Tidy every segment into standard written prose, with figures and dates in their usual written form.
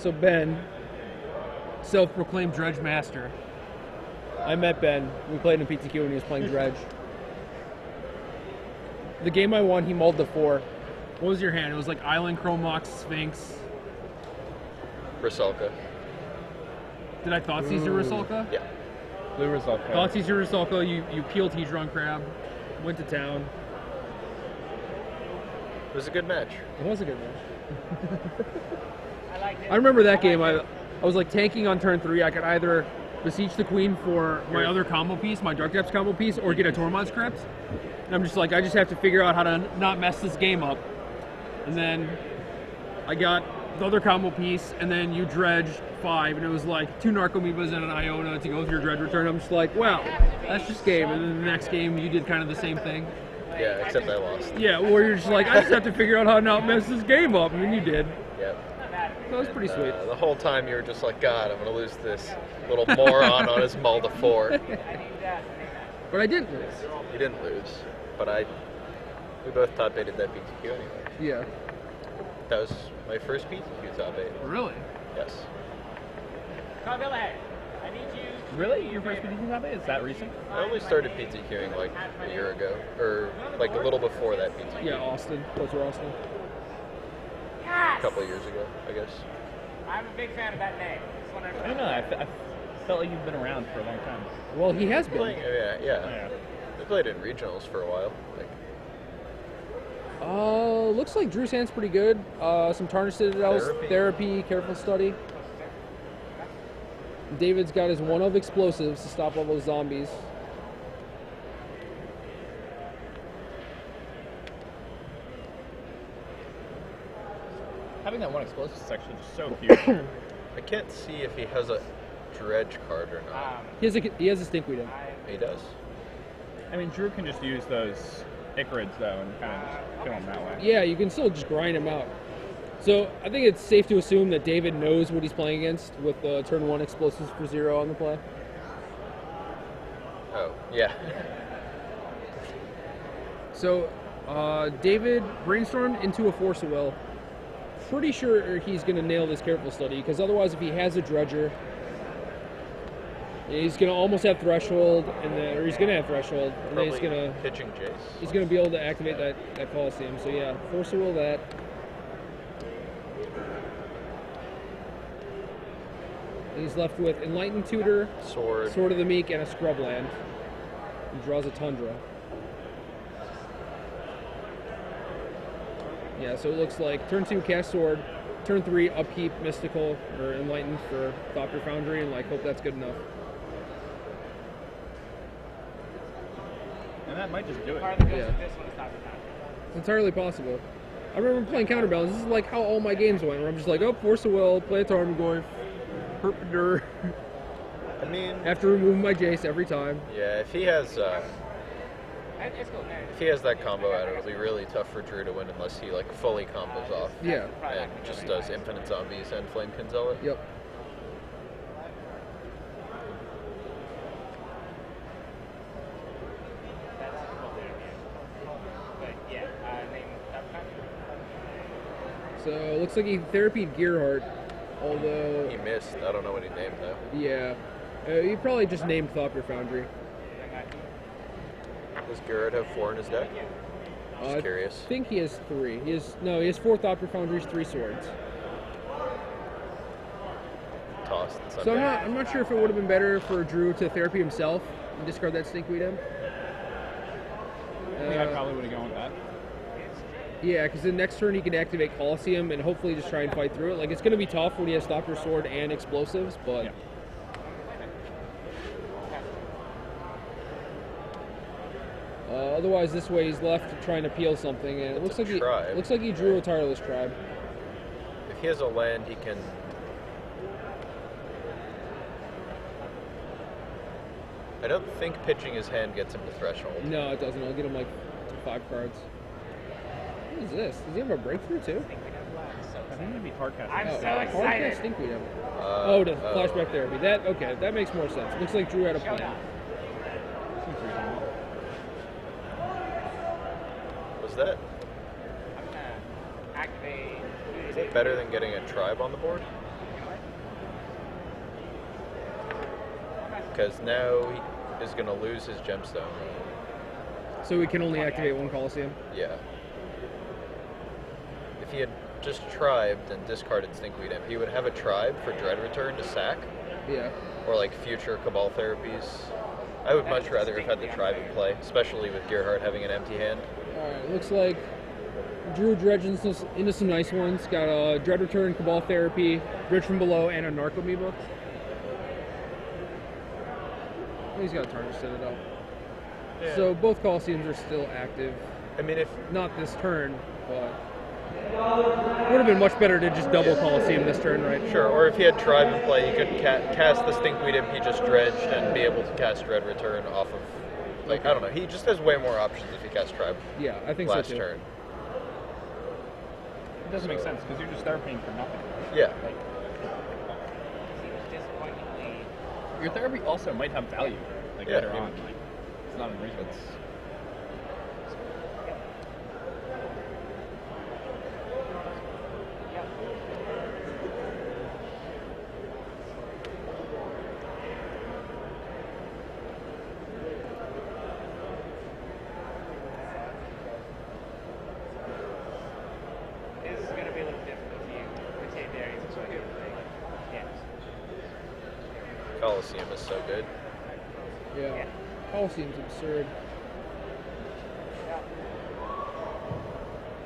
So Ben, self-proclaimed dredge master. I met Ben. We played in PTQ when he was playing dredge. The game I won, he mulled the 4. What was your hand? It was like Island, Chromox, Sphinx. Rusalka. Did I Thoughtseize your Rusalka? Yeah. Blue Rusalka. Thoughtseize your Rusalka, you peeled Hedron Crab, went to town. It was a good match. It was a good match. I remember that game. I was like tanking on turn 3. I could either beseech the queen for my other combo piece, my Dark Depths combo piece, or get a Tormod script. And I'm just like, I just have to figure out how to not mess this game up. And then I got the other combo piece, and then you dredged 5, and it was like 2 Narcomoebas and an Iona to go with your dredge return. I'm just like, well, that's just game. And then the next game, you did kind of the same thing. Yeah, except I lost. Yeah, or you're just like, I just have to figure out how to not mess this game up, and then you did. Yep. That was pretty sweet. The whole time you were just like, God, I'm going to lose this little moron on his mull to 4. But I didn't lose. You didn't lose, but we both top 8'd that PTQ anyway. Yeah. That was my first PTQ top 8. Really? Yes. Really? Your first PTQ top 8? Is that recent? I only started PTQing like a year ago, or like a little before that PTQ. Yeah, Austin. Closer Austin. A couple of years ago, I guess. I'm a big fan of that name. I don't know. I felt like you've been around for a long time. Well, he has been. Yeah. We played in regionals for a while. Looks like Drew's hand's pretty good. Some Tarnished Citadels, therapy, careful study. David's got his one of explosives to stop all those zombies. Having that one explosive is actually just so huge. I can't see if he has a dredge card or not. He has a Stinkweed in. He does. I mean, Drew can just use those Icarids, though, and kind of just kill him that way. Yeah, you can still just grind him out. So I think it's safe to assume that David knows what he's playing against with the turn 1 explosives for 0 on the play. Oh, yeah. So David brainstormed into a Force of Will. Pretty sure he's going to nail this careful study, because otherwise if he has a dredger, he's going to almost have threshold, or he's going to have threshold, and then he's going to pitching Jace. He's going to be able to activate that Coliseum. So yeah, Force of Will that. And he's left with Enlightened Tutor, Sword of the Meek, and a Scrubland. He draws a Tundra. Yeah, so it looks like turn 2 cast Sword, turn 3 upkeep Mystical or Enlightened for Thopter Foundry, and like hope that's good enough. And that might just do it. Yeah. It's entirely possible. I remember playing Counterbalance. This is like how all my games went, where I'm just like, oh, Force of Will, play a Tarm, going Herpadur. I mean, after removing my Jace every time. Yeah, if he has that combo out, it'll be really tough for Drew to win unless he like fully combos off. Yeah. And just does infinite zombies and Flamekin Zealot. Yep. So it looks like he therapied Gearhart, although he missed. I don't know what he named though. Yeah, he probably just named Thopter Foundry. Does Gearhart have 4 in his deck? Just curious. I think he has 3. He has 4 Thopter Foundries, 3 swords. Tossed. So I'm not sure if it would have been better for Drew to therapy himself and discard that Stinkweed in. I think I probably would have gone with that. Yeah, because the next turn he can activate Coliseum and hopefully just try and fight through it. Like, it's going to be tough when he has Thopter Sword and explosives, but... Yeah. Otherwise, this way he's left trying to peel something, and it looks like he drew a Tireless Tribe. If he has a land, he can... I don't think pitching his hand gets him to Threshold. No, it doesn't. It'll get him like 5 cards. What is this? Does he have a breakthrough too? I think it'd be Hardcast. I'm so excited. Hardcast Stinkweed. To flashback therapy. That makes more sense. Looks like Drew had a plan. Was that? Activate. Is that better than getting a tribe on the board? because now he is going to lose his gemstone. So we can only activate one Coliseum. Yeah. If he had just tribed and discarded Stinkweed Imp, he would have a tribe for Dread Return to sack. Yeah. Or like future Cabal therapies. I would much rather have had the tribe in play, especially with Gearhart having an empty hand. Alright, looks like Drew dredged into some nice ones. Got a Dread Return, Cabal Therapy, Bridge from Below, and a Narcomoeba. He's got a Tarnished Citadel. Yeah. So both Coliseums are still active. I mean, if Not this turn, but would have been much better to just double Coliseum this turn, right? sure, or if he had tribe in play, he could cast the Stinkweed Imp he just dredged and be able to cast Dread Return off of, like, I don't know. He just has way more options if he casts tribe Yeah, I think last so too. turn. It doesn't make sense because you're just therapying for nothing. Yeah. Like, your therapy also might have value, like Yeah. later on. Like, it's not unreasonable. This is going to be a little difficult for you. Retain berries is what you're doing. Yes. Coliseum is so good. Yeah. Coliseum's absurd.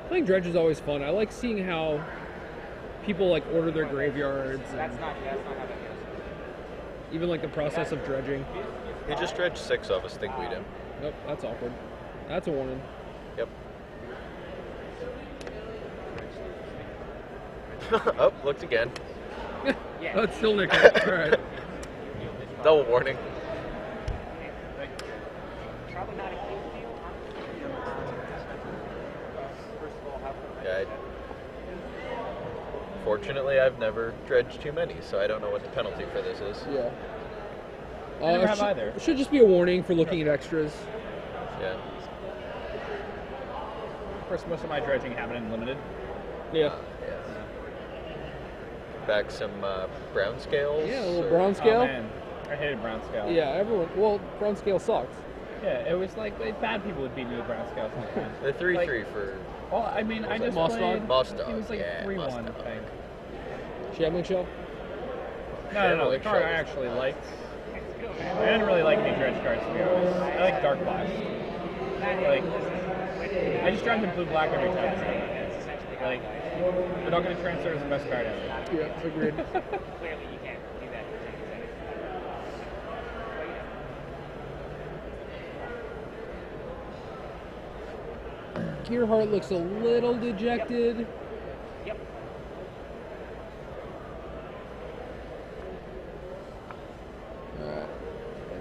Playing Dredge is always fun. I like seeing how people like order their graveyards and That's not how that goes. even like the process of dredging. He just dredged 6 off a Stinkweed Imp. Nope, that's awkward. That's a warning. Yep. Oh, looked again. Yeah. Oh, it's still nickel. Alright. Double warning. Probably not a huge deal. First of all, Yeah, fortunately, I've never dredged too many, so I don't know what the penalty for this is. Yeah. I never it have should, either. it should just be a warning for looking at extras. Yeah. Of course, most of my dredging happened in limited. Yeah. Back some brown scales. Yeah, a little or- brown scale. Oh man, I hated brown scale. Yeah, everyone. Well, brown scale sucks. Yeah, it was like bad people would beat me with brown scale sometimes. The 3/3 Like, for Well, I mean, I just Moss played. Dog? Moss Dog, It was like yeah, 3-1, Moss I Dog. think. Shambling Shell? No. The Shambling card I Shell. actually liked. I didn't really like any dredge cards to be honest. I like Dark Blast. Like, I just drive in blue black every time. Like, the Dog Gonna Transfer is the best card ever. Yeah, agreed. clearly you can't do that. Gearhart looks a little dejected. Yep.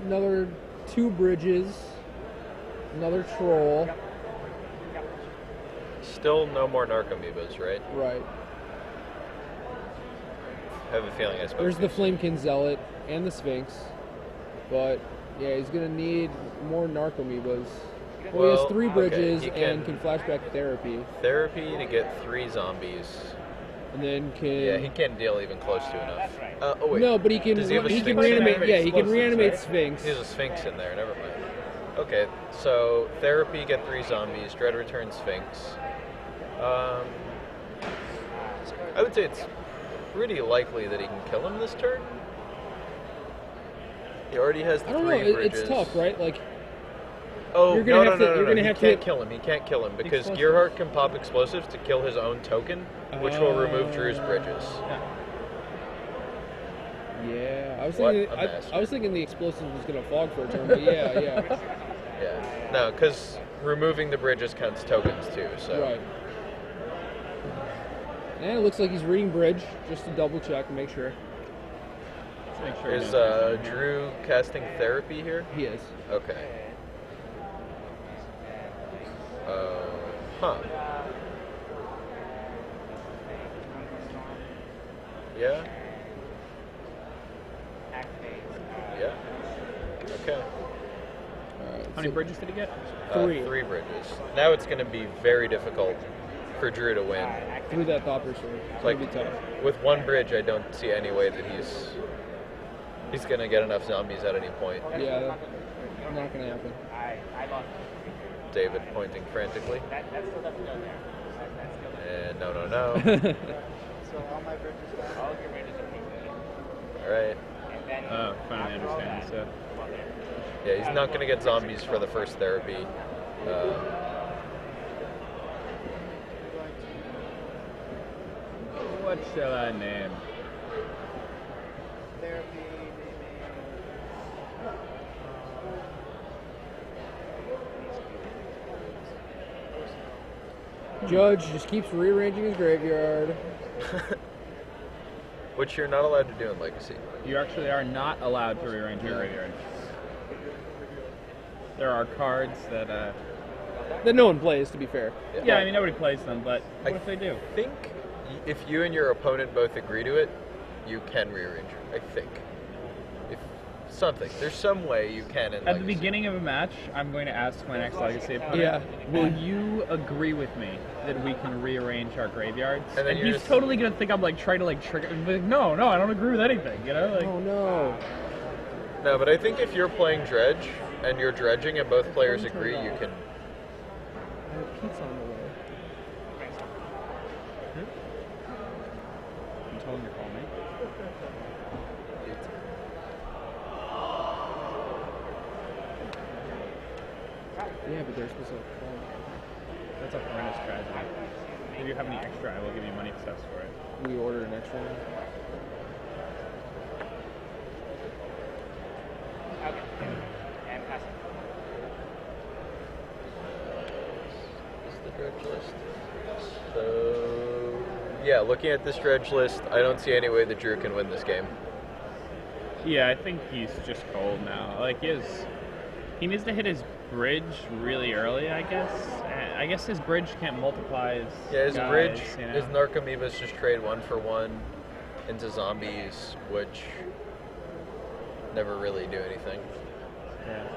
Another 2 bridges. Another troll. Still no more Narcomoebas, right? Right. I have a feeling I spoke There's too the soon. Flamekin Zealot and the Sphinx. But, yeah, he's going to need more Narcomoebas. Well, he has Well, 3 okay, bridges he and can flashback therapy. Therapy to get 3 zombies. And then can... Yeah, he can't deal even close to enough. That's right. Oh wait. No, but he can Does he have a he can Sphinx in there? reanimate. Yeah, he can Explosives, reanimate right? Sphinx. He has a Sphinx in there, never mind. Okay, so Therapy, get 3 zombies, Dread Return Sphinx. I would say it's pretty likely that he can kill him this turn. He already has the I don't 3 know. bridges. It's tough, right? Like, Oh, You're gonna no, have no, to- no, you're no, gonna he have to can't hit- kill him. He can't kill him because Explosives. Gearhart can pop explosives to kill his own token, which will remove Drew's bridges. yeah, I was What thinking. a master. I was thinking the explosive was gonna fog for a turn, but yeah, yeah, Yeah. No, because removing the bridges counts tokens too. So. right. And it looks like he's reading bridge just to double check and make sure Let's make sure. Is Drew casting therapy here? he is. Okay. Huh. Yeah. Yeah. Okay. All right, How many bridges did he get? 3 3 bridges. Now it's going to be very difficult for Drew to win. through that thopper sword. It's Like, gonna be tough. with 1 bridge, I don't see any way that he's He's going to get enough zombies at any point. Yeah, not gonna happen. I lost. David pointing frantically. That still doesn't go there. That's still doesn't. And no. So all my bridges down. All of your bridges are pink. All right. And then Oh, finally understand. So. Yeah, he's not going to get zombies for the first therapy. What shall I name? therapy. Judge just keeps rearranging his graveyard. Which you're not allowed to do in Legacy. You actually are not allowed to rearrange your graveyard. There are cards that, That no one plays, to be fair. yeah, I mean, nobody plays them, but what I if they do? I think if you and your opponent both agree to it, you can rearrange it. I think. If something, there's some way you can in At the Legacy. beginning of a match, I'm going to ask my next Legacy opponent, Yeah. will you agree with me that we can rearrange our graveyards? And then And you're he's just- totally going to think I'm like trying to like trigger. Like, no, I don't agree with anything. You know, like Oh no. No, but I think if you're playing Dredge and you're dredging and both players agree, you can. I have pizza on the way. you told him to call me. Yeah, but there's supposed to. That's a horrendous tragedy. If you have any extra, I will give you money steps for it. We ordered an extra one. Okay. And pass it. This is the dredge list. So, yeah, looking at this dredge list, I don't see any way that Drew can win this game. Yeah, I think he's just cold now. Like he needs to hit his bridge really early, I guess. I guess his bridge can't multiply his Yeah, his guys, bridge, you know? his Narcomoebas just trade 1-for-1 into zombies, which never really do anything. Yeah.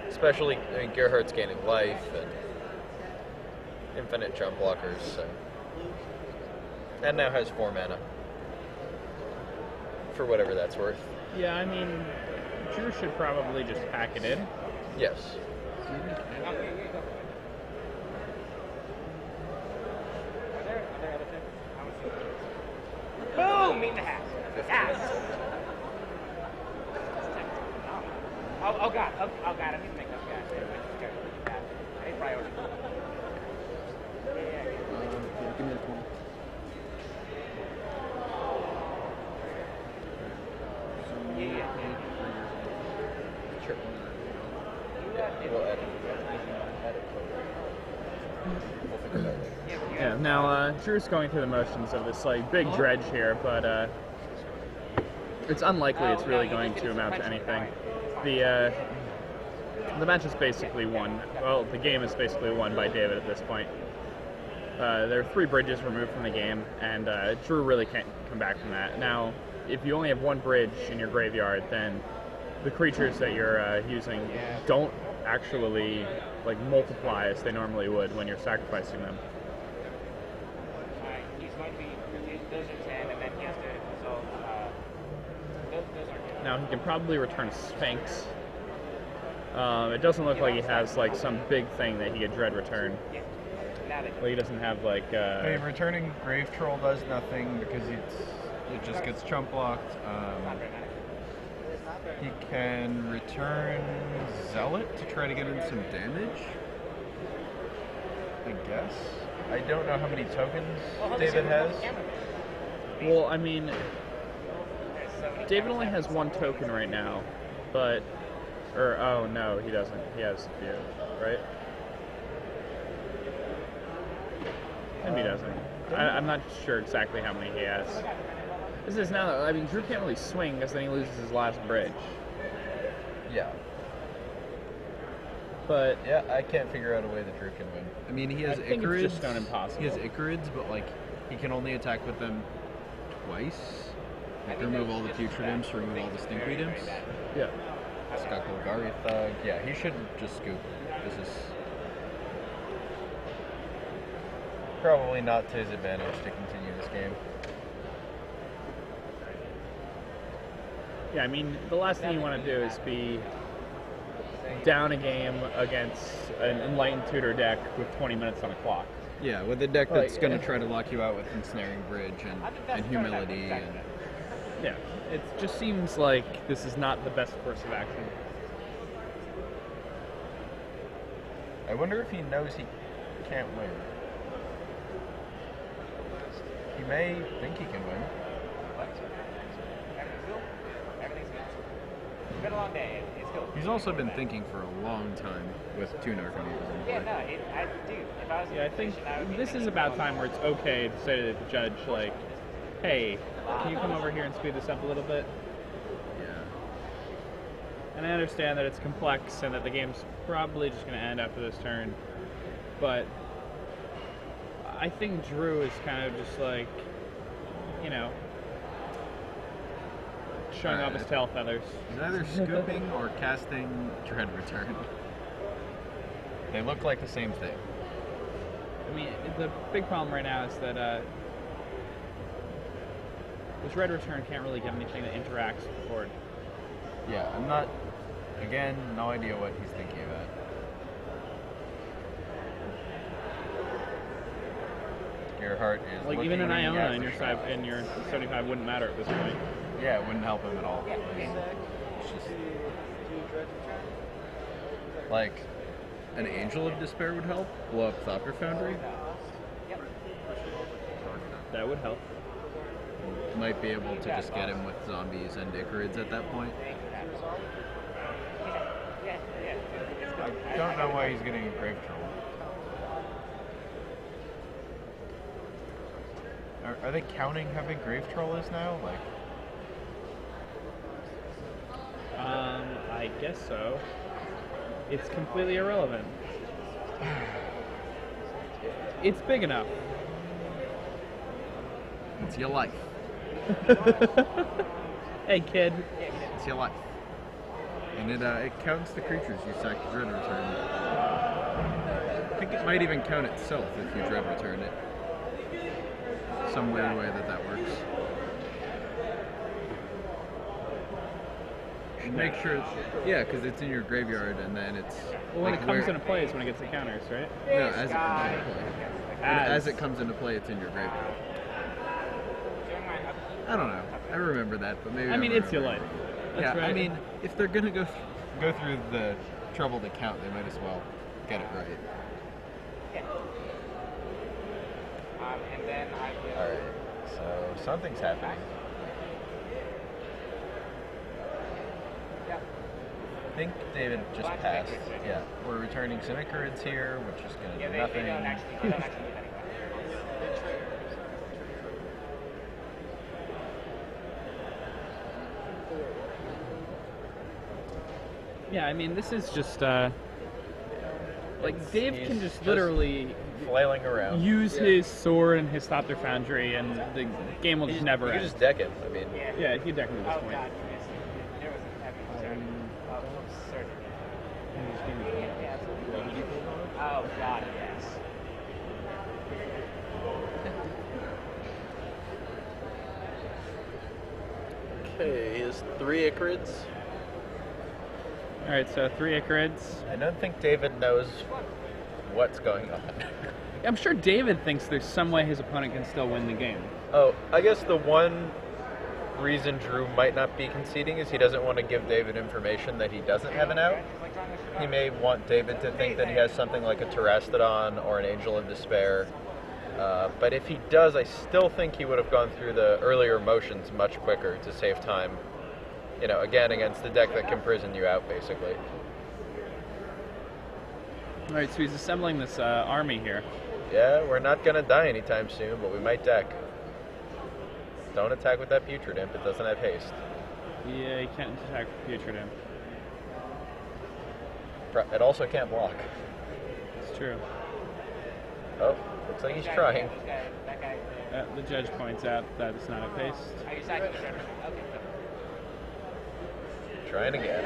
Especially, I mean, Gearhart's gaining life and infinite jump blockers, so. And now has 4 mana. For whatever that's worth. Yeah, I mean, Drew should probably just pack it in. Yes. Boom! Meet the hat. Yes. Oh god. Oh god. I need to make those guys. I need priority. Yeah, give me the 20. Yeah. Sure. We'll add it. We'll figure it out later. Yeah, now Drew's going through the motions of this like big dredge here, but it's unlikely it's really going to amount to anything. The match is basically won. Well, the game is basically won by David at this point. There are 3 bridges removed from the game, and Drew really can't come back from that. Now, if you only have 1 bridge in your graveyard, then the creatures that you're using don't actually like multiply as they normally would when you're sacrificing them. Alright, he's going to be. Those are 10, and then he has to. So, those are 10. Now he can probably return Sphinx. It doesn't look like he has like some big thing that he could dread return. Yeah. Now they. Well, he doesn't have like. I mean, returning Grave Troll does nothing because it just gets chump blocked. He can return Zealot to try to get in some damage. I guess. I don't know how many tokens David has. Well, I mean, David only has 1 token right now, but. Or, oh no, he doesn't. He has a few, right? Maybe he doesn't. I'm not sure exactly how many he has. This is now, I mean, Drew can't really swing because then he loses his last bridge. Yeah. But Yeah, I can't figure out a way that Drew can win. I mean, he has I think it's Icarids. just not impossible. He has Icarids, but like he can only attack with them twice. Like remove all the Putrid Imps, remove all the Stinkweed Imps. yeah. He's got Golgari Thug. Yeah, he should just scoop. This is Probably not to his advantage to continue this game. Yeah, I mean, the last thing you want to do is be down a game against an enlightened tutor deck with 20 minutes on the clock. Yeah, with a deck that's going to try to lock you out with Ensnaring Bridge and Humility. And yeah, it just seems like this is not the best course of action. I wonder if he knows he can't win. He may think he can win. Everything's good. It's been a long day. It's cool. he's also been thinking for a long time with 2 Narcomoebas in play. Yeah, no, if I was Yeah, I think this is about time where it's okay to say to the judge, like, hey, can you come over here and speed this up a little bit? Yeah. And I understand that it's complex and that the game's probably just going to end after this turn, but I think Drew is kind of just like, you know, showing off his tail feathers. He's either scooping or casting Dread Return. They look like the same thing. I mean, the big problem right now is that this Red Return can't really get anything that interacts with the board. Yeah, I'm not... Again, no idea what he's thinking about. Gearhart is Like, looking even an at Iona in the your shot. side, in your 75 wouldn't matter at this point. Yeah, it wouldn't help him at all. It's just... Like, an Angel of Despair would help. Blow up Thopter Foundry. That would help. Might be able to just get him with zombies and Icarids at that point. I don't know why he's getting a Grave Troll. Are they counting how big Grave Troll is now? Like, I guess so. It's completely irrelevant. It's big enough. It's your life. Hey, kid. It's your life. And it counts the creatures you sack to Dread Return. I think it might even count itself if you Dread Return it. Some weird way that works. Make sure, yeah, because it's in your graveyard and then it's... Well, when like, it comes into play is when it gets the counters, right? No, as it comes into play. As it comes into play, it's in your graveyard. I don't know. I remember that, but maybe I mean, it's your life. Yeah, That's right. I mean, if they're gonna go through the trouble to count, they might as well get it right. And then I will. alright, so something's happening. I think David just passed. Yeah, we're returning some Icarids here, which is going to do nothing. They don't actually do anything. Yeah, I mean, this is just, like, Dave can just literally Flailing around. use his sword and his Thopter Foundry, and the game will just never You can end. just deck him. I mean, Yeah, he definitely at this Oh point. god, there was a heavy turn. Oh, surgery. Oh god, yes. okay, is 3 Icarids. Alright, so 3 Icarids. I don't think David knows what's going on. I'm sure David thinks there's some way his opponent can still win the game. Oh, I guess the one reason Drew might not be conceding is he doesn't want to give David information that he doesn't have an out. He may want David to think that he has something like a Terastodon or an Angel of Despair. But if he does, I still think he would have gone through the earlier motions much quicker to save time. You know, again, against the deck that can prison you out, basically. Alright, so he's assembling this army here. Yeah, we're not going to die anytime soon, but we might deck. Don't attack with that Putrid Imp, it doesn't have haste. Yeah, he can't attack Putrid Imp. It also can't block. It's true. Oh, looks like he's trying. That guy. The judge points out that it's not a paste. Are you sacking the surgery? Okay. Trying again.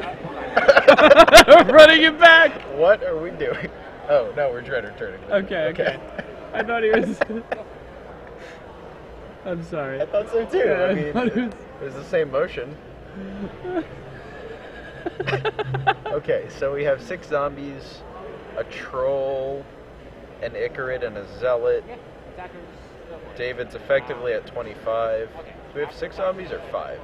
Running it back! What are we doing? Oh, no, we're Dread Returning. Okay. I thought he was... I'm sorry. I thought so too. Yeah, I I mean, thought it was... it was the same motion. Okay, so we have 6 zombies, a troll, an Icarid, and a zealot. David's effectively at 25. Do we have 6 zombies or 5?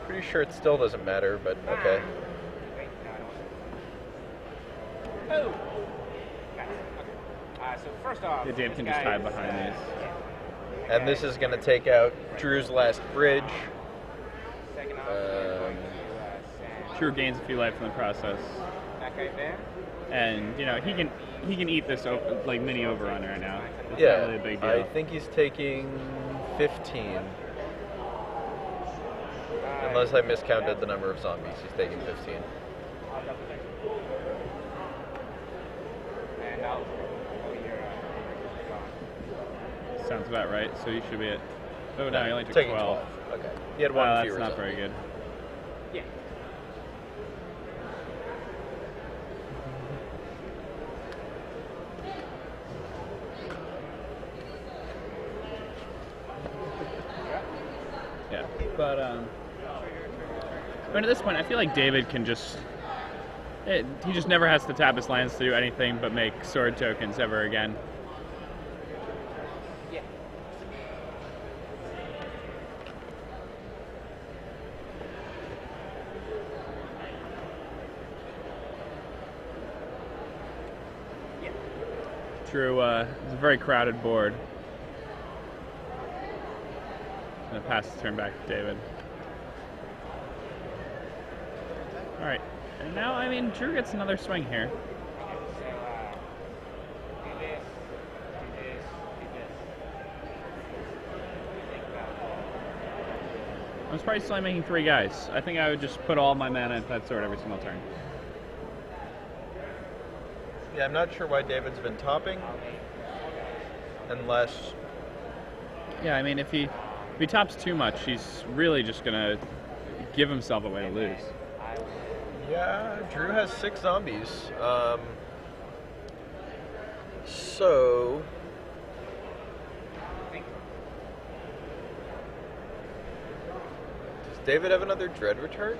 Pretty sure it still doesn't matter, but okay. Oh. So first off, Yeah, Dave can just hide behind these. And this is going to take out Drew's last bridge. Drew gains a few life in the process, That guy there. and you know he can eat this like mini overrun right now. It's Yeah, not really a big deal. I think he's taking 15. Unless I miscounted the number of zombies, he's taking 15. And I'll Sounds about right. So you should be at. Oh no, he only took taking 12. Okay. He had one Wow, fewer that's not zombie. very good. Yeah. Yeah, but I mean, at this point, I feel like David can just. He just never has to tap his lands to do anything but make sword tokens ever again. Yeah. Drew, it's a very crowded board. I'm gonna pass the turn back to David. All right, and now I mean Drew gets another swing here. So, do this, do this, do this. I'm surprised he's only making 3 guys. I think I would just put all my mana into that sword every single turn. Yeah, I'm not sure why David's been topping. Unless... Yeah, I mean if he tops too much, he's really just gonna give himself a way to lose. Yeah, Drew has 6 zombies. So... Does David have another Dread Return?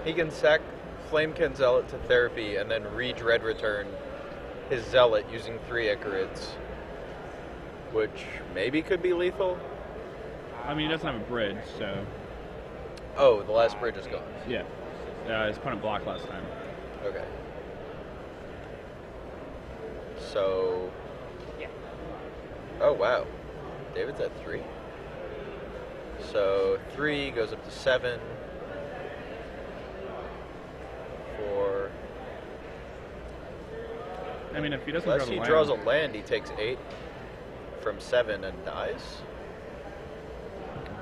He can sack Flamekin Zealot to Therapy and then re-Dread Return his Zealot using 3 Icarids. Which maybe could be lethal. I mean he doesn't have a bridge, so Oh, the last bridge is gone. yeah. His opponent blocked last time. Okay. So... Yeah. Oh, wow. David's at 3. So 3 goes up to 7. 4. I mean if he doesn't Unless draw he the draws a land, land, he takes 8 from 7 and dies.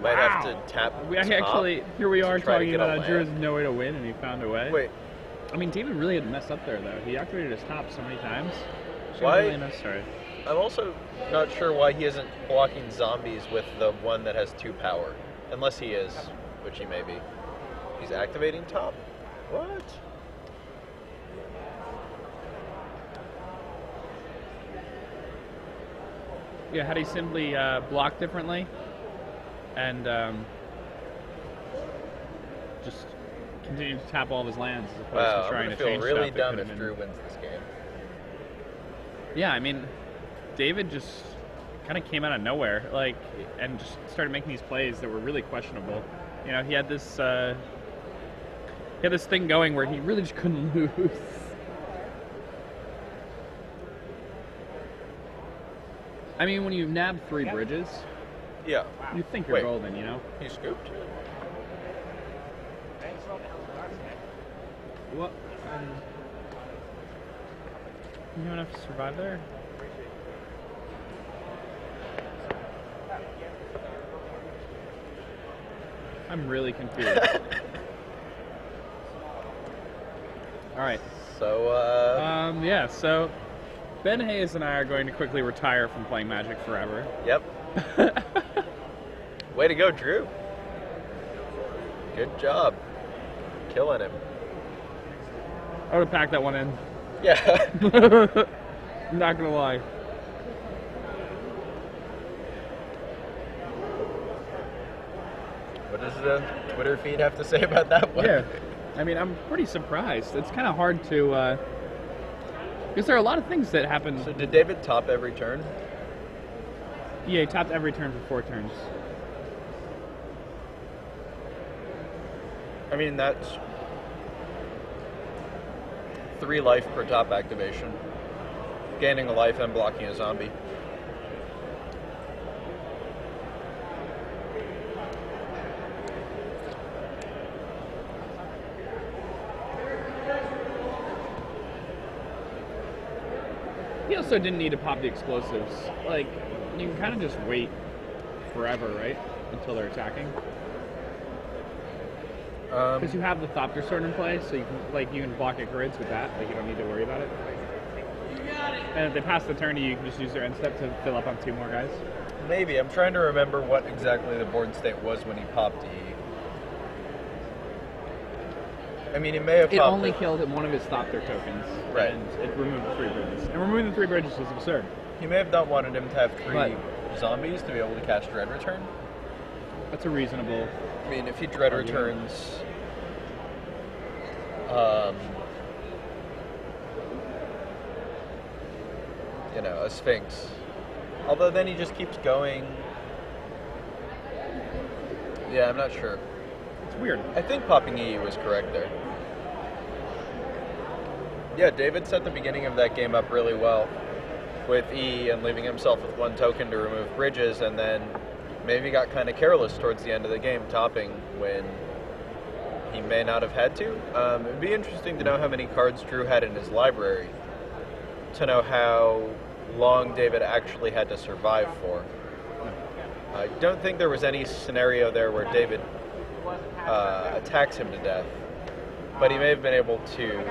Might have to tap we top actually here we are to try to talking get a about Drew has land. no way to win and he found a way. Wait, I mean David really had messed up there though. He activated his top so many times. Should've Why- really necessary. I'm also not sure why he isn't blocking zombies with the one that has 2 power. Unless he is, which he may be. He's activating top? What? Yeah, had he simply blocked differently and just continued to tap all of his lands as opposed Wow, to I'm trying gonna to feel change really stuff that dumb could've if been- Drew wins this game. Yeah, I mean, David just kind of came out of nowhere, like, and just started making these plays that were really questionable. You know, he had this thing going where he really just couldn't lose. I mean, when you nab 3 bridges, Yeah. you think you're Wait. golden, you know? He scooped? What? You have enough to survive there? I'm really confused. All right. So, Yeah, so Ben Hayes and I are going to quickly retire from playing Magic forever. yep. Way to go, Drew. Good job. Killing him. I would have packed that one in. Yeah. Not gonna lie. What does the Twitter feed have to say about that one? Yeah. I mean, I'm pretty surprised. It's kind of hard to, because there are a lot of things that happen. So did David top every turn? Yeah, he topped every turn for 4 turns. I mean, that's 3 life per top activation. Gaining a life and blocking a zombie. He also didn't need to pop the explosives. Like, you can kind of just wait forever, right? Until they're attacking. Because you have the Thopter sword in place, so you can block at grids with that. Like, you don't need to worry about it. And if they pass the turn, you can just use their end step to fill up on 2 more guys. Maybe. I'm trying to remember what exactly the board state was when he popped E. I mean, he may have It popped only killed one of his Thopter tokens. Right. And it removed 3 bridges. And removing the 3 bridges is absurd. He may have not wanted him to have 3 But- zombies to be able to cast Dread Return. That's a reasonable... I mean, if he Dread Returns... you know, a Sphinx. Although then he just keeps going. Yeah, I'm not sure. It's weird. I think popping E was correct there. Yeah, David set the beginning of that game up really well with E and leaving himself with 1 token to remove bridges, and then maybe got kind of careless towards the end of the game, topping when he may not have had to. It'd be interesting to know how many cards Drew had in his library, to know how long David actually had to survive for. I don't think there was any scenario there where David attacks him to death, but he may have been able to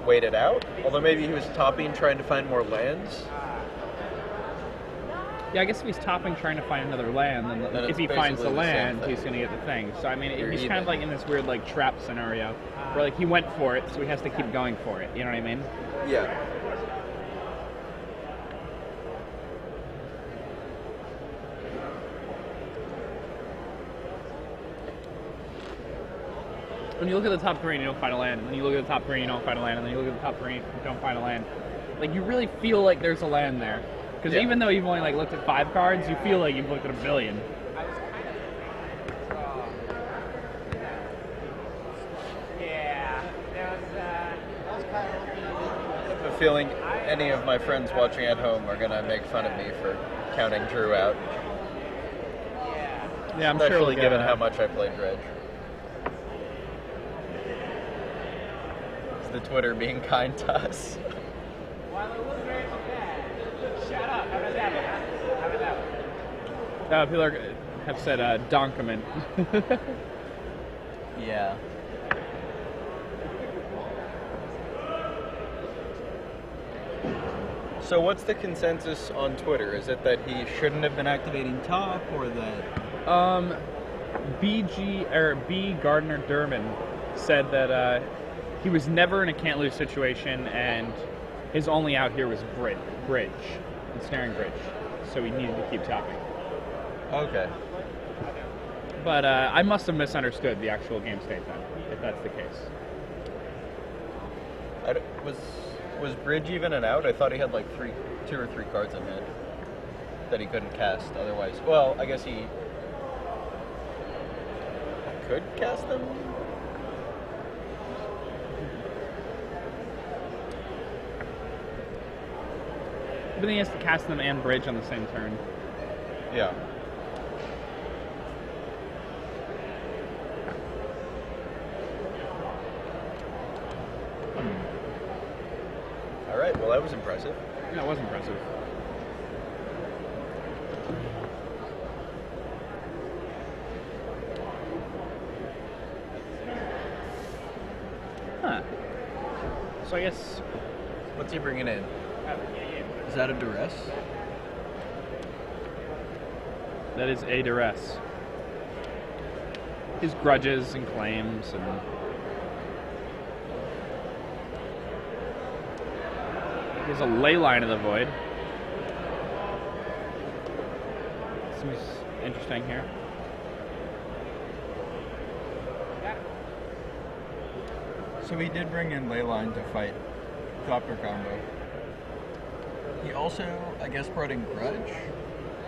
wait it out, although maybe he was topping trying to find more lands. Yeah, I guess if he's topping trying to find another land, then Then if it's he finds the basically the same land, thing. he's going to get the thing. So, I mean, You're he's kind of even. like in this weird, like, trap scenario where, like, he went for it, so he has to keep going for it. You know what I mean? Yeah. When you look at the top 3 and you don't find a land, and then you look at the top 3 and you don't find a land, and then you look at the top 3 and you don't find a land, like, you really feel like there's a land there. Because Yeah. even though you've only, like, looked at 5 cards, you feel like you've looked at a billion. Yeah, there was kind of I have a feeling any of my friends watching at home are going to make fun of me for counting Drew out, Yeah, I'm sure especially we'll get given a- how much I played Dredge. Is the Twitter being kind to us? While it was very bad. Shut up. How about that one? How about that one? People have said Donkerman. Yeah. So what's the consensus on Twitter? Is it that he shouldn't have been activating top, or that... B. Gardner Durman said that he was never in a can't lose situation, and his only out here was bridge, ensnaring bridge, so he needed to keep topping. Okay. But I must have misunderstood the actual game state then, if that's the case. Was Bridge even an out? I thought he had like 2 or 3 cards in hand that he couldn't cast otherwise. Well, I guess he could cast them? But then he has to cast them and bridge on the same turn. Yeah. All right, well, that was impressive. That was impressive. Huh. So I guess... What's he bringing in? Is that a duress? that is a duress. His grudges and claims and... There's a ley line of the void. Seems interesting here. So he did bring in Leyline to fight Doppler combo. He also, I guess, brought in Grudge.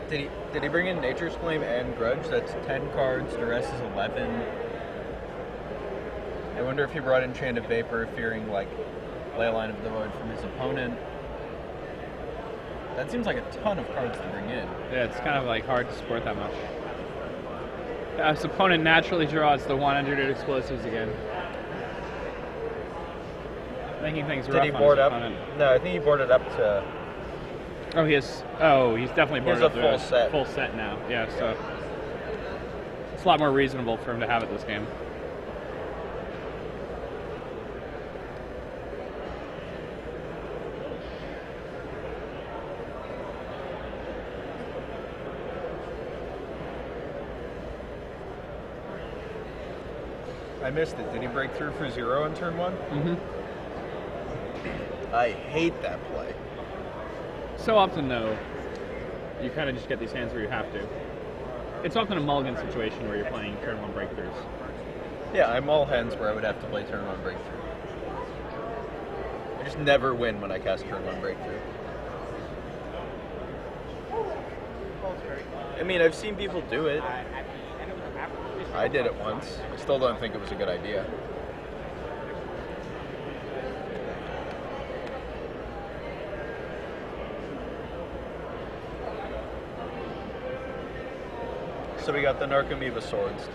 Did he bring in Nature's Claim and Grudge? That's 10 cards, the rest is 11. I wonder if he brought in Chant of Vapor, fearing like Leyline of the Void from his opponent. That seems like a ton of cards to bring in. Yeah, it's kind of like hard to support that much. His opponent naturally draws the 100 explosives again. Making things rough Did he on board his up? opponent. No, I think he boarded up to... Oh, he's definitely He has boarded up a full to set. full set now. Yeah, so it's a lot more reasonable for him to have it this game. I missed it. Did he break through for 0 on turn 1? Mm-hmm. I hate that play. So often, though, you kind of just get these hands where you have to. It's often a mulligan situation where you're playing turn 1 breakthroughs. Yeah, I'm all hands where I would have to play turn 1 breakthrough. I just never win when I cast turn 1 breakthrough. I mean, I've seen people do it. I did it once. I still don't think it was a good idea. So we got the Narcomoeba Swords.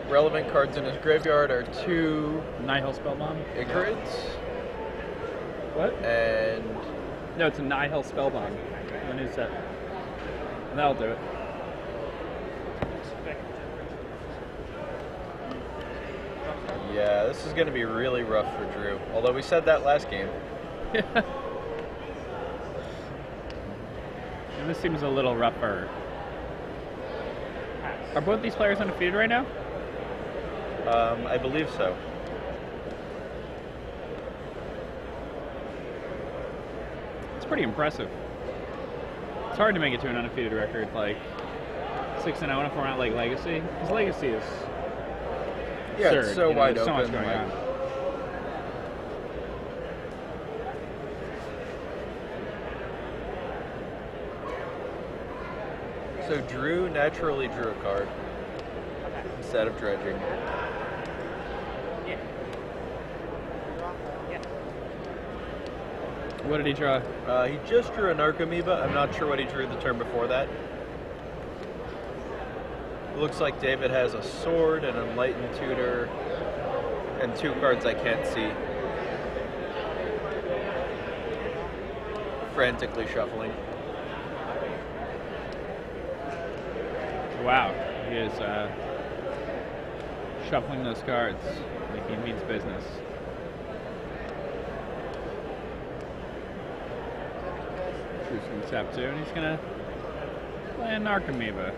Relevant cards in his graveyard are 2 Nihil Spellbomb? Igorids What? and No, it's a Nihil Spellbomb. The new set. That'll do it. yeah, this is going to be really rough for Drew. Although we said that last game. And this seems a little rougher. Are both these players undefeated right now? I believe so. It's pretty impressive. It's hard to make it to an undefeated record, like 6-0 in a format like Legacy. Because Legacy is Yeah, absurd, it's so wide there's open. So much going on. So Drew naturally drew a card instead of dredging. What did he draw? He just drew an Narcomoeba. I'm not sure what he drew the turn before that. Looks like David has a sword, an Enlightened Tutor, and 2 cards I can't see. Frantically shuffling. Wow, he is shuffling those cards like he means business. Drew's gonna tap 2, and he's gonna play a Narcomoeba.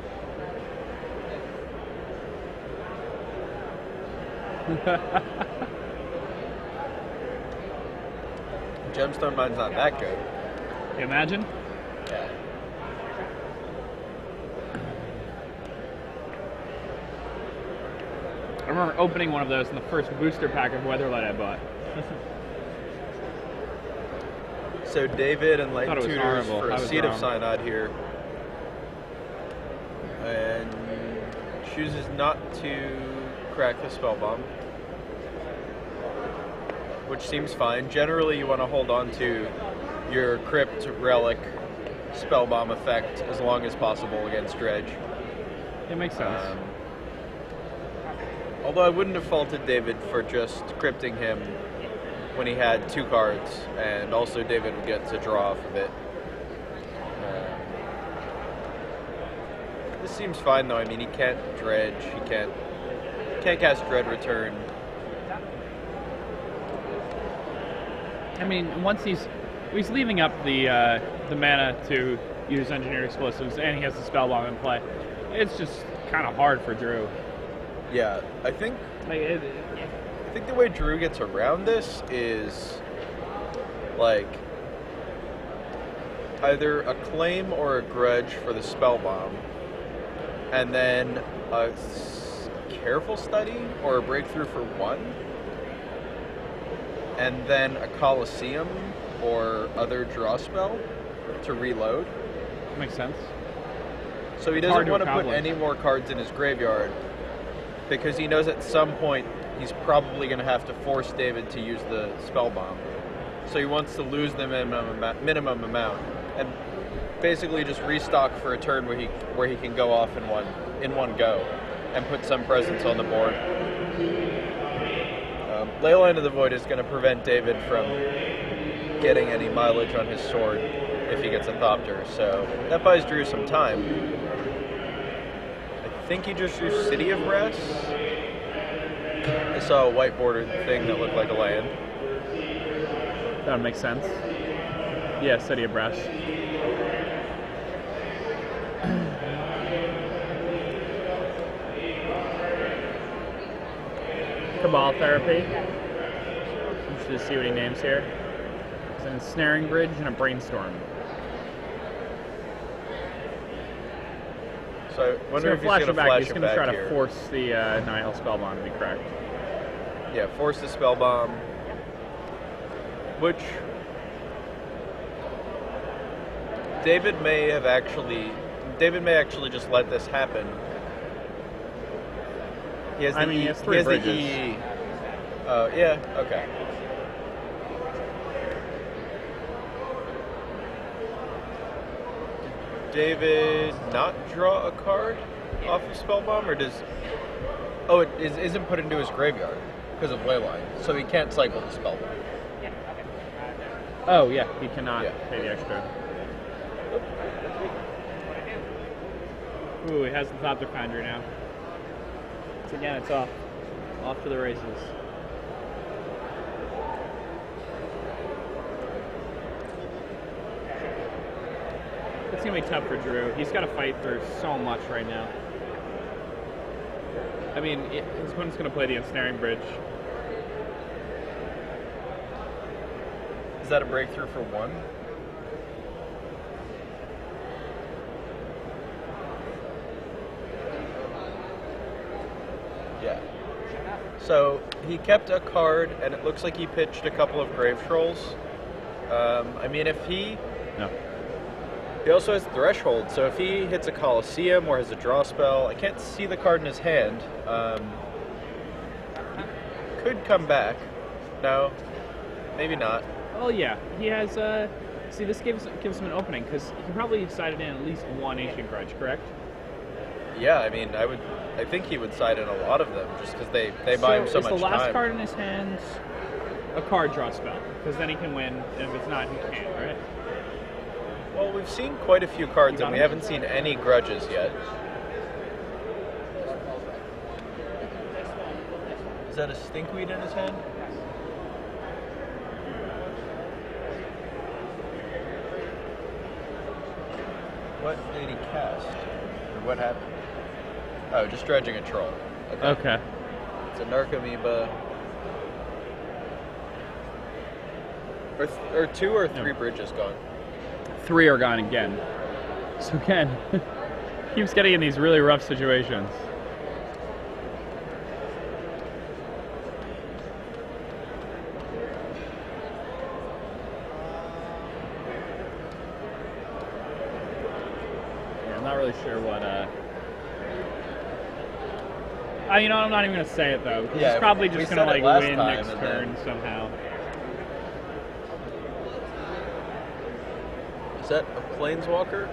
Gemstone Mine's not that good. You imagine? Yeah. I remember opening one of those in the first booster pack of Weatherlight I bought. So David and Thought it Enlightened was Tutors horrible. for I a was Seed of wrong. Synod here. And chooses not to crack the Spellbomb. Which seems fine. Generally you want to hold on to your Crypt, Relic, Spellbomb effect as long as possible against Dredge. It makes sense. Although I wouldn't have faulted David for just crypting him when he had 2 cards, and also David would get to draw off of it. This seems fine though. I mean, he can't dredge. He can't cast Dread Return. I mean, once he's leaving up the mana to use Engineered Explosives, and he has the Spellbomb in play. It's just kind of hard for Drew. Yeah, I think the way Drew gets around this is like either a claim or a grudge for the Spellbomb, and then a Careful Study or a Breakthrough for 1, and then a Colosseum or other draw spell to reload. Makes sense. So he doesn't want to put any more cards in his graveyard because he knows at some point he's probably going to have to force David to use the spell bomb. So he wants to lose the minimum amount and basically just restock for a turn where he can go off in one go and put some presence on the board. Leyline of the Void is going to prevent David from getting any mileage on his sword if he gets a Thopter, so that buys Drew some time. I think he just drew City of Brass. I saw a white bordered thing that looked like a land. That would make sense. Yeah, City of Brass. Cabal Therapy. Let's just see what he names here. It's an Ensnaring Bridge and a Brainstorm. So I wonder if he's going to flash He's going to try to force the Nihil Spellbomb to be correct. Yeah, force the Spellbomb, which David may actually just let this happen. He has he has 3 bridges. The EE. Oh, yeah, okay. David not draw a card off of Spellbomb, or does... Oh, it isn't put into his graveyard because of Leyline, so he can't cycle the Spellbomb. Oh, yeah, he cannot pay the extra. Ooh, he has the Thopter Foundry now. So again, it's off. Off to the races. It's going to be tough for Drew. He's got to fight for so much right now. I mean, his opponent's going to play the Ensnaring Bridge. Is that a breakthrough for 1? Yeah. So he kept a card, and it looks like he pitched a couple of Grave Trolls. I mean, if he... No. He also has Threshold, so if he hits a Colosseum or has a draw spell, I can't see the card in his hand. He could come back. No, maybe not. Oh yeah, he has. See, this gives him an opening because he probably sided in at least 1 Ancient Grudge, correct? Yeah, I mean, I think he would side in a lot of them just because they buy him so much time. Is the last card in his hand a card draw spell? Because then he can win, and if it's not, he can't, right? Well, we've seen quite a few cards, and we haven't seen any grudges yet. Is that a Stinkweed in his hand? What did he cast? Or what happened? Oh, just dredging a troll. Okay. It's a Narcomoeba. Or 2 or 3 bridges gone. 3 are gone again. So again, keeps getting in these really rough situations. Yeah, I'm not really sure what. You know, I'm not even gonna say it though. He's probably just gonna like win next turn somehow. Is that a Planeswalker?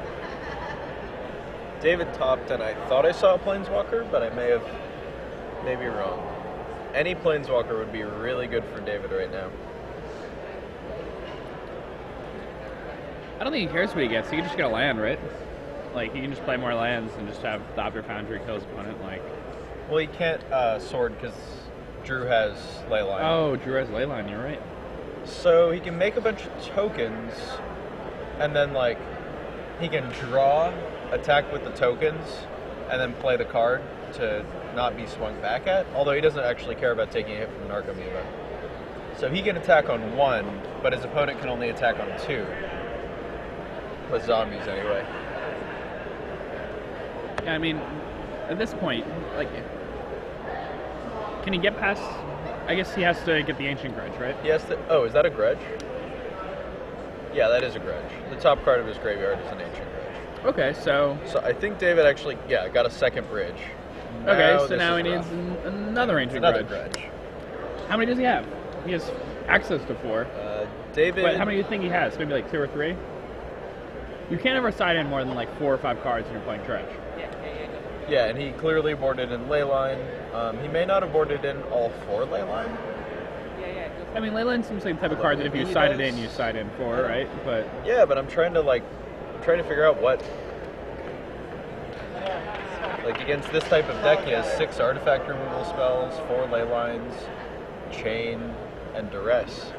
David topped, and I thought I saw a Planeswalker, but I may be wrong. Any Planeswalker would be really good for David right now. I don't think he cares what he gets. He can just get a land, right? Like, he can just play more lands and just have Thopter Foundry kill his opponent, like... Well, he can't sword because Drew has Leyline. Oh, Drew has Leyline, you're right. So he can make a bunch of tokens, and then, like, he can draw, attack with the tokens, and then play the card to not be swung back at, although he doesn't actually care about taking a hit from Narcomoeba. So he can attack on 1, but his opponent can only attack on 2. With zombies, anyway. Yeah, I mean, at this point, like, Can he get past? I guess he has to get the ancient grudge, right? Yes. Oh, is that a grudge? Yeah, that is a grudge. The top card of his graveyard is an ancient grudge. Okay, so I think David actually, got a second bridge. okay, so this now is he rough. needs another ancient Another grudge. grudge. How many does he have? He has access to 4. David. But how many do you think he has? Maybe like 2 or 3? You can't ever side in more than like 4 or 5 cards when you're playing trench. Yeah, and he clearly boarded in Leyline. He may not have boarded in all 4 Leyline. I mean, Leyline seems like the type of card that if you He side it does. in, you side in for, right? But Yeah, but I'm trying to figure out what. Like against this type of deck, he has 6 artifact removal spells, 4 Leylines, Chain, and Duress.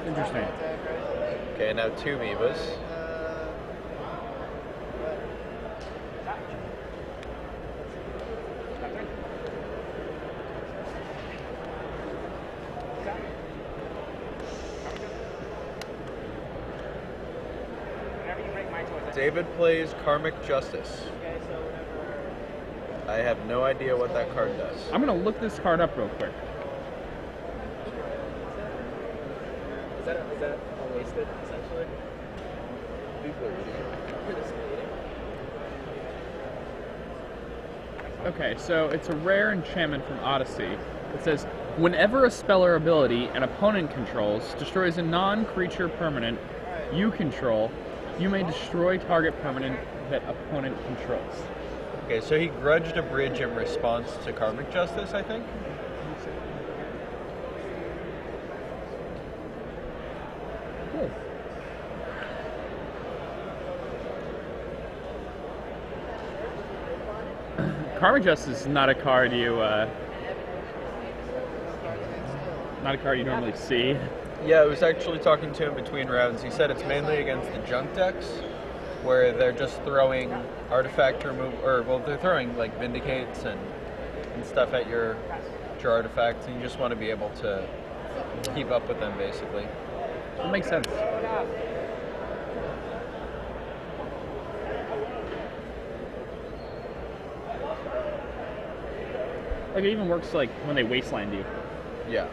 interesting. Okay, now 2 Mevas. David plays Karmic Justice. I have no idea what that card does. I'm gonna look this card up real quick. Is that all wasted, essentially? People are eating. Okay, so it's a rare enchantment from Odyssey. It says, whenever a spell or ability an opponent controls destroys a non-creature permanent you control, you may destroy target permanent that opponent controls. Okay, so he grudged a bridge in response to Karmic Justice, I think? Karmic Justice is not a card you normally see. Yeah, I was actually talking to him between rounds. He said it's mainly against the junk decks, where they're just throwing artifact removal, they're throwing like Vindicates and stuff at your artifacts, and you just want to be able to keep up with them, basically. That makes sense. Like it even works like when they wasteland you. Yeah.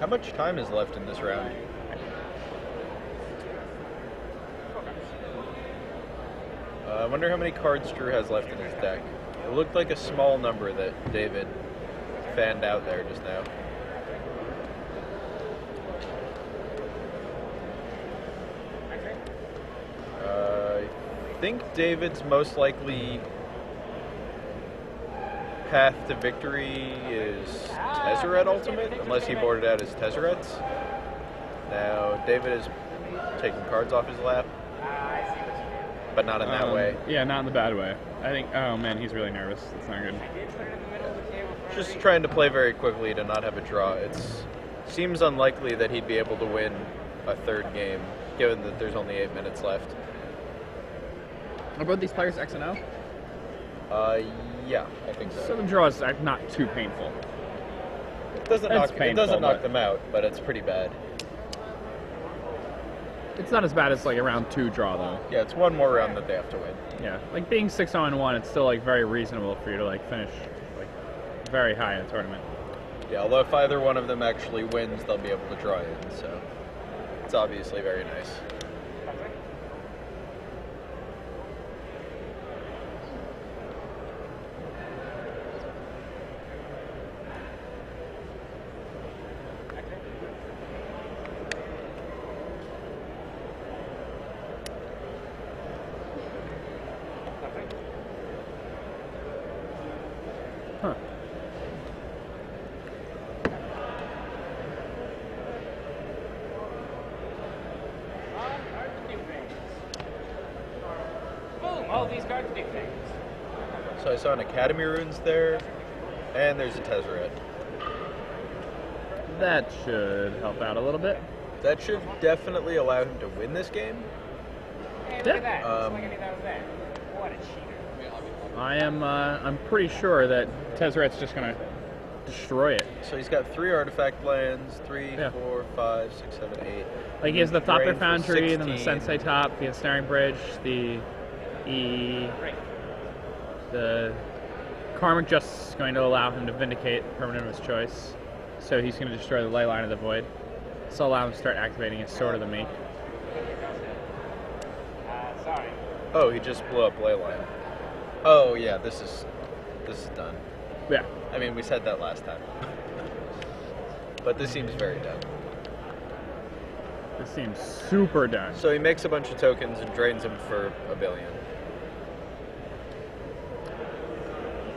How much time is left in this round? I wonder how many cards Drew has left in his deck. It looked like a small number that David fanned out there just now. I think David's most likely path to victory is Tessarret Ultimate, unless he boarded out his Tessarrets. Now, David is taking cards off his lap, but not in that way. Yeah, not in the bad way. I think, oh man, he's really nervous. It's not good. Just trying to play very quickly to not have a draw. It seems unlikely that he'd be able to win a third game, given that there's only 8 minutes left. Are both these players X and O? Yeah, I think so. So the draw is not too painful. It doesn't It's knock painful, but- them out, but it's pretty bad. It's not as bad as like a round 2 draw though. Yeah, it's one more round that they have to win. Yeah, like being 6-0-1, it's still like very reasonable for you to like finish like very high in a tournament. Yeah, although if either one of them actually wins, they'll be able to draw in, so it's obviously very nice. Huh. Boom! All these cards do things. So I saw an Academy Runes there, and there's a Tessarret. That should help out a little bit. That should definitely allow him to win this game. Hey, look Yeah. at that. Just like I knew that was there. What a cheater. I'm pretty sure that Tessarret's just gonna destroy it. So he's got 3 artifact lands, 3, Yeah. 4, 5, 6, 7, 8. Like he has the Thopter Drain for Foundry, then the 16. Sensei Top, the Ensnaring Bridge, the Karmic Justice is going to allow him to vindicate the permanent of his choice. So he's going to destroy the Ley Line of the Void. This will allow him to start activating his Sword of the Meek. Sorry. Oh, he just blew up Leyline. Oh yeah, this is done. Yeah. I mean, we said that last time. But this seems very done. This seems super done. So he makes a bunch of tokens and drains them for $1 billion.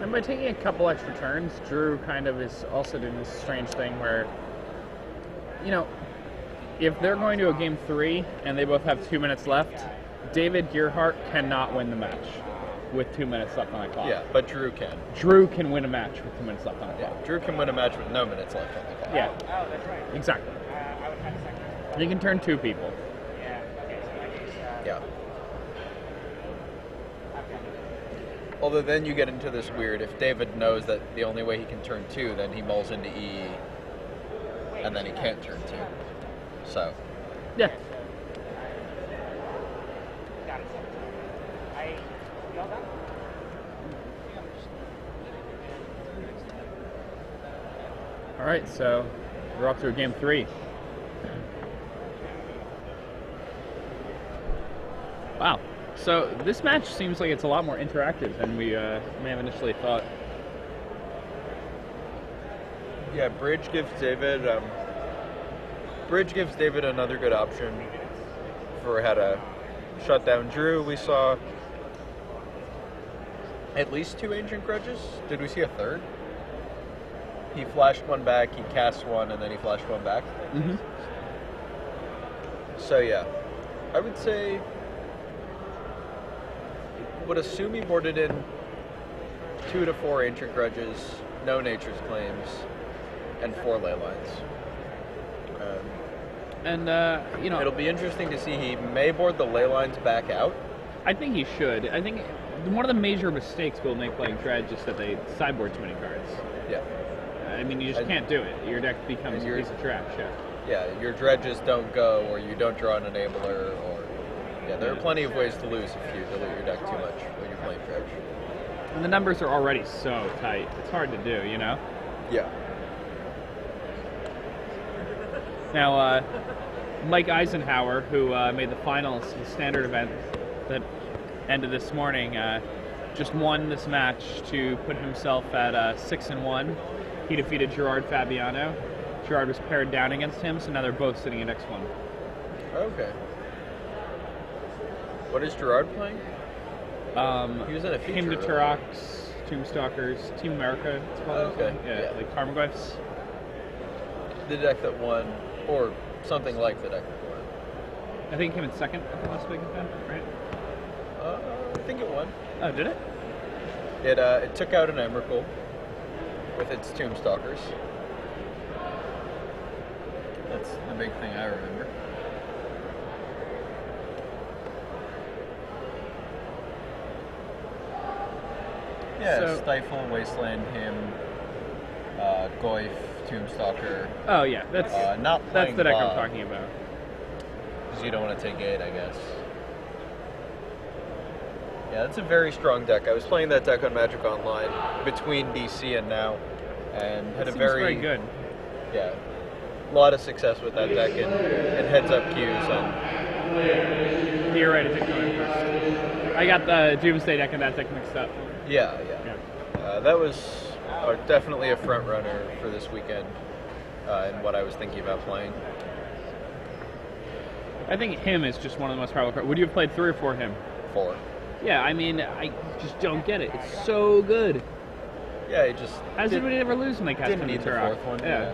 And by taking a couple extra turns, Drew kind of is also doing this strange thing where, you know, if they're going to a game 3 and they both have 2 minutes left, David Gearhart cannot win the match with 2 minutes left on the clock. Yeah, but Drew can. Drew can win a match with 2 minutes left on the Yeah, clock. Drew can win a match with no minutes left on the clock. Yeah. Oh, that's right. Exactly. I would have a second. You can turn 2 people. Yeah. Okay. So in that case, Yeah. okay. Although then you get into this weird, if David knows that the only way he can turn 2, then he mulls into EE, and then he can't turn 2. So, Yeah. Got it. You all done? All right, so we're off to a game 3. Wow. So this match seems like it's a lot more interactive than we may have initially thought. yeah, Bridge gives David another good option for how to shut down Drew. We saw at least 2 Ancient Grudges. Did we see a third? He flashed one back, he cast one, and then he flashed one back. Mm-hmm. So yeah, I would say, would assume he boarded in 2 to 4 Ancient Grudges, no Nature's Claims, and 4 Ley Lines. And you know, It'll be interesting to see. He may board the Ley Lines back out. I think he should. I think one of the major mistakes people make playing Dredge is that they sideboard too many cards. Yeah. I mean, you just can't do it. Your deck becomes a piece of trash. Yeah. Yeah, your dredges don't go, or you don't draw an enabler, or there are plenty of ways to lose if you dilute your deck too much when you're playing dredge. And the numbers are already so tight. It's hard to do, you know? Yeah. Now, Mike Eisenhower, who made the finals of the standard event that ended this morning, just won this match to put himself at 6-1. He defeated Gerard Fabiano. Gerard was paired down against him, so now they're both sitting at X1. Okay. What is Gerard playing? He was in a feature. Team de Turox, Tombstalkers, Team America, it's called. Okay. Yeah, like Tarmogoyfs. The deck that won, or something like the deck that won. I think it came in second at the last big event, right? I think it won. Oh, did it? It took out an Emrakul with its Tombstalkers. That's the big thing I remember. Yeah, So- Stifle, Wasteland, him, Goyf, Tombstalker. Oh yeah, that's Not that's playing the deck I'm Bob, talking about. because you don't want to take 8, I guess. Yeah, that's a very strong deck. I was playing that deck on Magic Online between DC and now, and had It a seems very good. yeah, a lot of success with that deck in heads-up queues. And You're right, it did come in first. I got the Doomsday deck and that deck mixed up. yeah. That was definitely a front runner for this weekend in what I was thinking about playing. I think him is just one of the most powerful cards. Would you have played 3 or 4 him? 4. Yeah, I mean, I just don't get it. It's so good. Yeah, he just How does anybody ever lose when they cast didn't him need the Turok? 4th one. Yeah.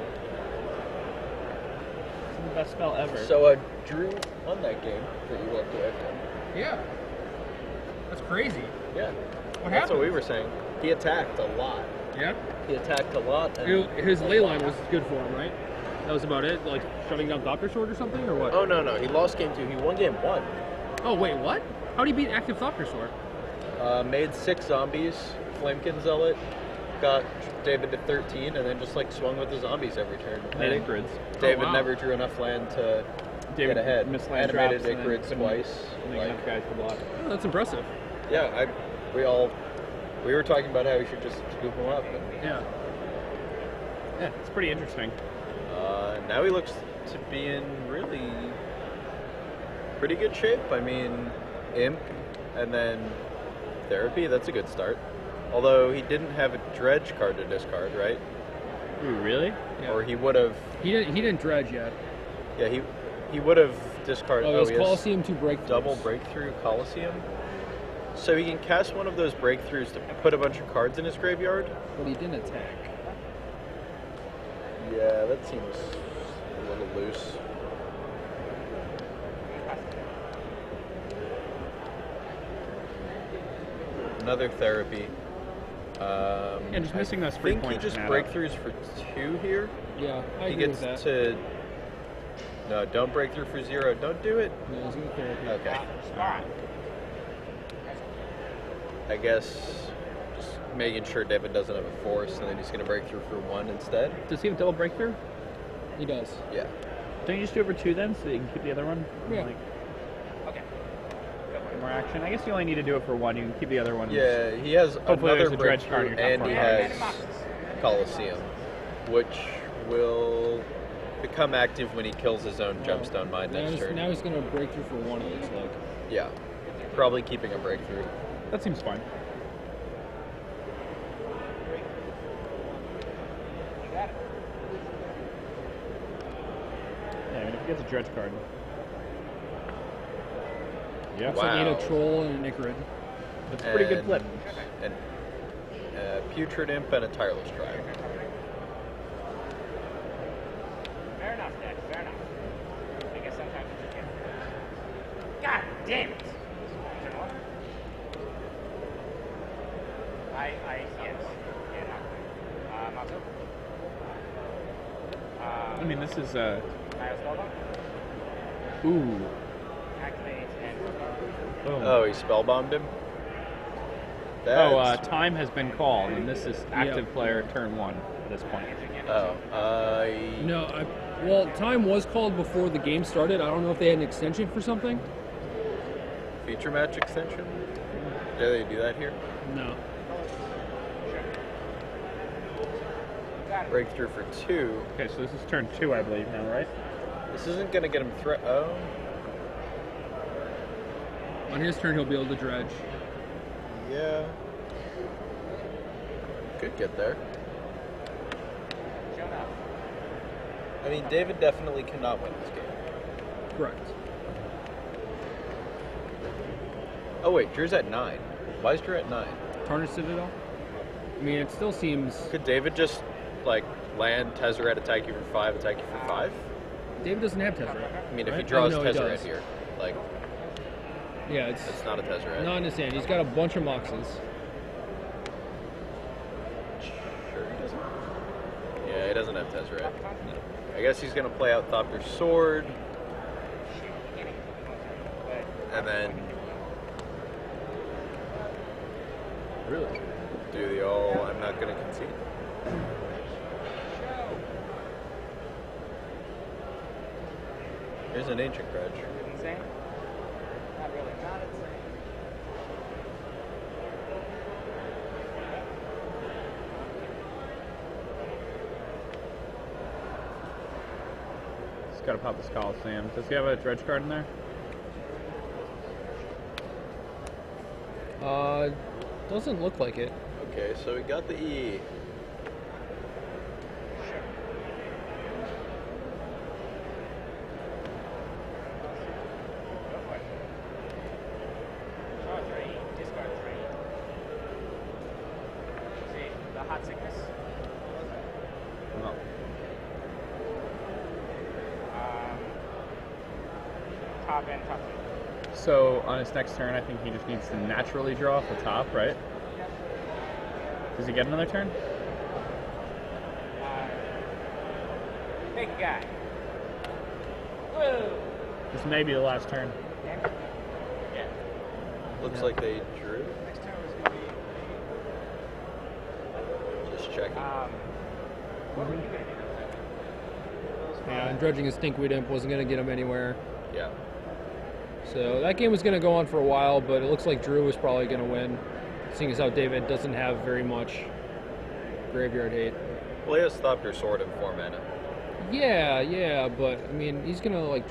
It's the best spell ever. So Drew won that game that you walked away from. Yeah. That's crazy. Yeah. What That's happened? what we were saying. He attacked a lot. Yeah. He attacked a lot. And His ley line was good for him, right? That was about it? Like shutting down Doctor Sword or something, or what? oh no, he lost game 2. He won game 1. Oh, wait, what? How did he beat active Doctor Sword? Made 6 zombies, Flamekin Zealot, got David to 13, and then just like swung with the zombies every turn. Made And Ichorids. David Oh, wow. never drew enough land to David get ahead. missed land Animated traps and then Ichorids couldn't twice. make Like, enough guys to block. Oh, that's impressive. yeah, we all We were talking about how we should just scoop him up. And, Yeah. Yeah, it's pretty interesting. now he looks to be in really pretty good shape. I mean, Imp and then Therapy, that's a good start. Although he didn't have a Dredge card to discard, right? Ooh, really? Yeah. Or he would have... He didn't dredge yet. Yeah, he would have discarded... Oh, it was he has Coliseum 2 breakthroughs. double Breakthrough Coliseum. So he can cast one of those breakthroughs to put a bunch of cards in his graveyard. But he didn't attack. Yeah, that seems a little loose. Another Therapy. And just missing those I free think he points. just Matt. breakthroughs for 2 here. Yeah, I He agree gets with that. to... No, don't break through for 0. Don't do it. Yeah, he's gonna Therapy. Okay. Alright. I guess just making sure David doesn't have a force, and then he's going to break through for 1 instead. Does he have double breakthrough? He does. Yeah. Don't you just do it for 2 then, so that you can keep the other one? Yeah. Like, Okay. more action. I guess you only need to do it for 1. You can keep the other one. Yeah, he has Hopefully another there's a dredge card breakthrough, in your top and he front. has Coliseum, which will become active when he kills his own Jumpstone Mine next turn. Now he's gonna break through for 1, it looks like. Yeah, probably keeping a breakthrough. That seems fine. You got it. Yeah, I mean, if he gets a dredge card. Yep. Wow. So he had a Troll and an Icarid. That's a pretty good flip. And Putrid Imp and a Tireless Tribe. Fair enough, Dad. Fair enough. I guess sometimes it's okay. God damn it! Yes. Yeah, no. Matsu? I mean, this is Nile Spellbound? ooh. Activate and... Boom. Oh, he spellbombed him? That's... Time has been called, and this is active player turn 1 at this point. No, well, time was called before the game started. I don't know if they had an extension for something. Feature match extension? Do they do that here? No. Breakthrough for 2. Okay, so this is turn 2, I believe, now, right? This isn't going to get him Oh. On his turn, he'll be able to dredge. Yeah. Could get there. Show enough. I mean, David definitely cannot win this game. Correct. Oh wait, Drew's at 9. Why is Drew at 9? Tarnish Citadel? I mean, it still seems... Could David just, like, land Tessarret, attack you for 5, attack you for 5? David doesn't have Tessarret. I mean, if he right? draws Oh, no, he Tessarret does. here, like, Yeah, it's it's not a Tessarret. not in his hand. He's got a bunch of Moxes. Sure he doesn't? Yeah, he doesn't have Tessarret. I guess he's going to play out Thopter's Sword. And then... Really? do the all, I'm not going to concede. Here's an Ancient Grudge. Insane? Not really. Not insane. Just gotta pop this Coliseum. Does he have a dredge card in there? Doesn't look like it. Okay, so we got the E. Draw 3, discard 3. See, the hot sickness? No. Top and top 2. So on his next turn, I think he just needs to naturally draw off the top, right? Does he get another turn? Big guy. Woo! This may be the last turn. Yeah. Looks like they drew. Next turn was going to be... Just checking. What were you going to do? Yeah, and dredging his Stinkweed Imp wasn't going to get him anywhere. Yeah. So that game was going to go on for a while, but it looks like Drew was probably going to win. seeing as how David doesn't have very much graveyard hate. Well, he has Stop Your Sword in 4 mana. Yeah, but I mean, he's gonna like